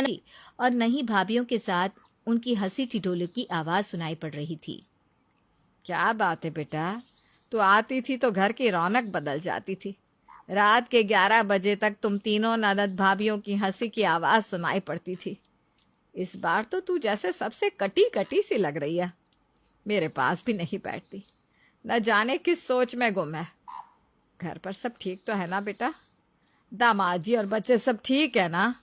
नहीं और न ही भाभीियों के साथ उनकी हंसी ठिठोले की आवाज सुनाई पड़ रही थी। क्या बात है बेटा, तू आती थी तो घर की रौनक बदल जाती थी। रात के 11 बजे तक तुम तीनों ननद भाभीियों की हंसी की आवाज सुनाई पड़ती थी। इस बार तो तू जैसे सबसे कटी कटी सी लग रही है। मेरे पास भी नहीं बैठती, न जाने किस सोच में गुम है। घर पर सब ठीक तो है ना बेटा? दामाद जी और बच्चे सब ठीक है ना?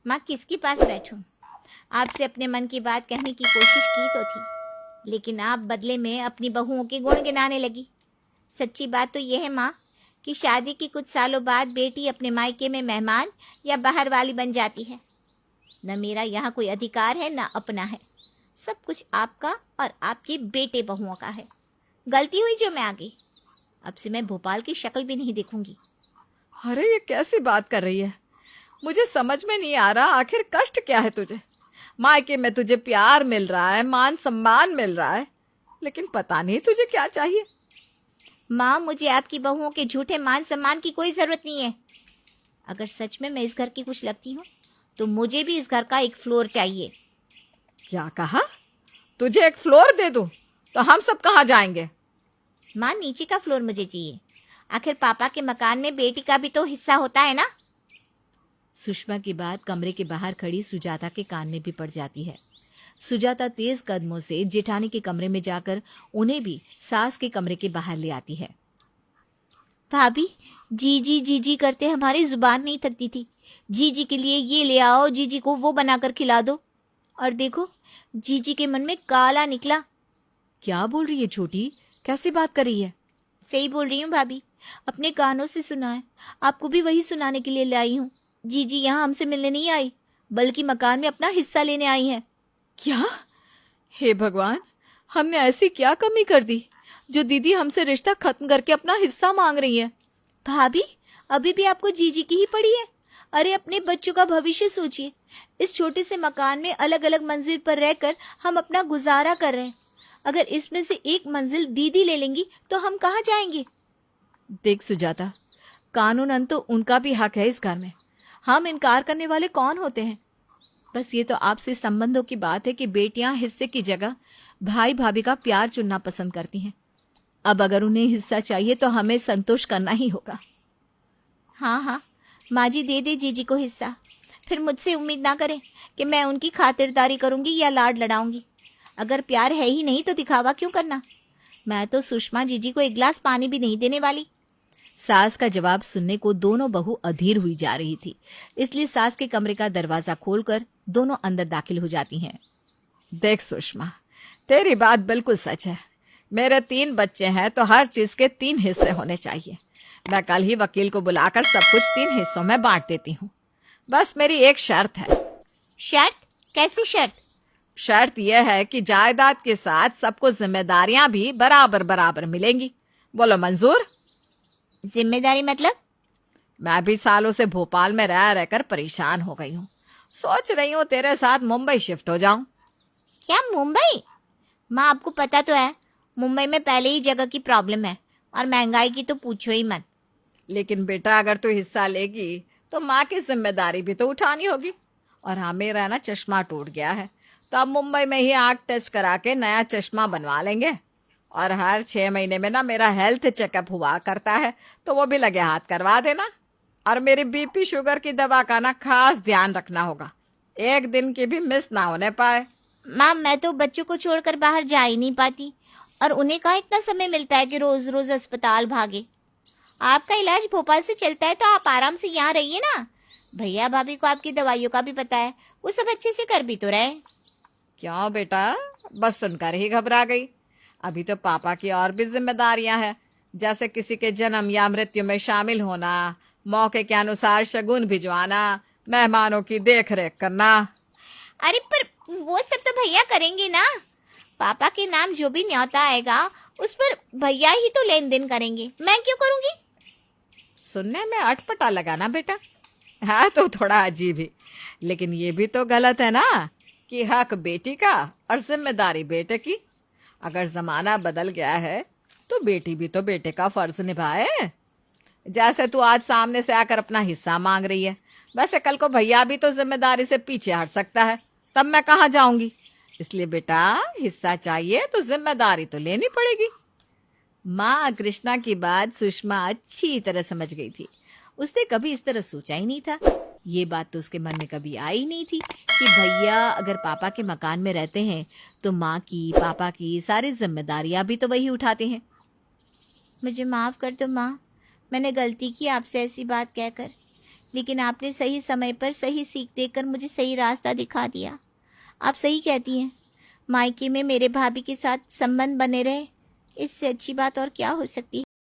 माँ किसके पास बैठूं? आपसे अपने मन की बात कहने की कोशिश की तो थी, लेकिन आप बदले में अपनी बहुओं के गुण गिनाने लगी। सच्ची बात तो यह है माँ कि शादी के कुछ सालों बाद बेटी अपने मायके में मेहमान या बाहर वाली बन जाती है। न मेरा यहाँ कोई अधिकार है न अपना है, सब कुछ आपका और आपके बेटे बहुओं का है। गलती हुई जो मैं आ गई। अब से मैं भोपाल की शक्ल भी नहीं देखूंगी। अरे ये कैसी बात कर रही है? मुझे समझ में नहीं आ रहा, आखिर कष्ट क्या है तुझे? मायके में तुझे प्यार मिल रहा है, मान सम्मान मिल रहा है, लेकिन पता नहीं तुझे क्या चाहिए। माँ मुझे आपकी बहुओं के झूठे मान सम्मान की कोई जरूरत नहीं है। अगर सच में मैं इस घर की कुछ लगती हूँ तो मुझे भी इस घर का एक फ्लोर चाहिए। क्या कहा? तुझे एक फ्लोर दे दूं तो हम सब कहाँ जाएंगे? माँ नीचे का फ्लोर मुझे चाहिए। आखिर पापा के मकान में बेटी का भी तो हिस्सा होता है ना। सुषमा की बात कमरे के बाहर खड़ी सुजाता के कान में भी पड़ जाती है। सुजाता तेज कदमों से जेठानी के कमरे में जाकर उन्हें भी सास के कमरे के बाहर ले आती है। भाभी जी जी करते हमारी जुबान नहीं थकती थी। जीजी के लिए ये ले आओ, जीजी को वो बनाकर खिला दो। और देखो जीजी के मन में काला निकला। क्या बोल रही है छोटी? कैसी बात कर रही है? सही बोल रही हूँ भाभी, अपने कानों से सुना है। आपको भी वही सुनाने के लिए लाई हूँ। जीजी यहाँ हमसे मिलने नहीं आई, बल्कि मकान में अपना हिस्सा लेने आई है। क्या? हे भगवान, हमने ऐसी क्या कमी कर दी जो दीदी हमसे रिश्ता खत्म करके अपना हिस्सा मांग रही है? भाभी अभी भी आपको जीजी की ही पड़ी है। अरे अपने बच्चों का भविष्य सोचिए। इस छोटे से मकान में अलग अलग मंजिल पर रहकर हम अपना गुजारा कर रहे हैं। अगर इसमें से एक मंजिल दीदी ले लेंगी तो हम कहाँ जाएंगे? देख सुजाता, कानूनन तो उनका भी हक है इस घर में। हम इनकार करने वाले कौन होते हैं? बस ये तो आपसे संबंधों की बात है कि बेटियां हिस्से की जगह भाई भाभी का प्यार चुनना पसंद करती हैं। अब अगर उन्हें हिस्सा चाहिए तो हमें संतोष करना ही होगा। हाँ माँ जी दे दे जीजी को हिस्सा। फिर मुझसे उम्मीद ना करें कि मैं उनकी खातिरदारी करूंगी या लाड लड़ाऊंगी। अगर प्यार है ही नहीं तो दिखावा क्यों करना? मैं तो सुषमा जीजी को एक गिलास पानी भी नहीं देने वाली। सास का जवाब सुनने को दोनों बहू अधीर हुई जा रही थी, इसलिए सास के कमरे का दरवाजा खोलकर दोनों अंदर दाखिल हो जाती हैं। देख सुषमा, तेरी बात बिल्कुल सच है। मेरे 3 बच्चे हैं तो हर चीज के 3 हिस्से होने चाहिए। मैं कल ही वकील को बुलाकर सब कुछ 3 हिस्सों में बांट देती हूँ। बस मेरी एक शर्त है। शर्त? कैसी शर्त? शर्त यह है कि जायदाद के साथ सबको जिम्मेदारियां भी बराबर बराबर मिलेंगी। बोलो मंजूर? जिम्मेदारी मतलब? मैं भी सालों से भोपाल में रह रहकर परेशान हो गई हूँ। सोच रही हूँ तेरे साथ मुंबई शिफ्ट हो जाऊं। क्या मुंबई? माँ आपको पता तो है मुंबई में पहले ही जगह की प्रॉब्लम है और महंगाई की तो पूछो ही मत। लेकिन बेटा अगर तू हिस्सा लेगी तो माँ की जिम्मेदारी भी तो उठानी होगी। और हाँ, मेरा ना चश्मा टूट गया है तो अब मुंबई में ही आंख टेस्ट करा के नया चश्मा बनवा लेंगे। और हर 6 महीने में ना मेरा हेल्थ चेकअप हुआ करता है तो वो भी लगे हाथ करवा देना। और मेरी बीपी शुगर की दवा का ना खास ध्यान रखना होगा, एक दिन की भी मिस ना होने पाए। माँ मैं तो बच्चों को छोड़कर बाहर जा ही नहीं पाती और उन्हें कहाँ इतना समय मिलता है कि रोज रोज अस्पताल भागे। आपका इलाज भोपाल से चलता है तो आप आराम से यहाँ रहिए ना। भैया भाभी को आपकी दवाइयों का भी पता है, वो सब अच्छे से कर भी तो रहे। क्यों बेटा, बस सुनकर ही घबरा गई? अभी तो पापा की और भी जिम्मेदारियां हैं, जैसे किसी के जन्म या मृत्यु में शामिल होना, मौके के अनुसार शगुन भिजवाना, मेहमानों की देख रेख करना। अरे पर वो सब तो भैया करेंगे ना। पापा के नाम जो भी न्योता आएगा उस पर भैया ही तो लेन देन करेंगे, मैं क्यों करूंगी? सुनने में अटपटा लगा ना बेटा? हाँ तो थोड़ा अजीब ही, लेकिन ये भी तो गलत है ना कि हक बेटी का और जिम्मेदारी बेटे की। अगर जमाना बदल गया है तो बेटी भी तो बेटे का फर्ज निभाए। जैसे तू आज सामने से आकर अपना हिस्सा मांग रही है, वैसे कल को भैया भी तो जिम्मेदारी से पीछे हट सकता है, तब मैं कहाँ जाऊंगी। इसलिए बेटा हिस्सा चाहिए तो जिम्मेदारी तो लेनी पड़ेगी। माँ कृष्णा की बात सुषमा अच्छी तरह समझ गई थी। उसने कभी इस तरह सोचा ही नहीं था। ये बात तो उसके मन में कभी आई नहीं थी कि भैया अगर पापा के मकान में रहते हैं तो माँ की, पापा की सारी जिम्मेदारियां भी तो वही उठाते हैं। मुझे माफ़ कर दो माँ, मैंने गलती की आपसे ऐसी बात कहकर, लेकिन आपने सही समय पर सही सीख देकर मुझे सही रास्ता दिखा दिया। आप सही कहती हैं, मायके में मेरे भाभी के साथ संबंध बने रहे, इससे अच्छी बात और क्या हो सकती है।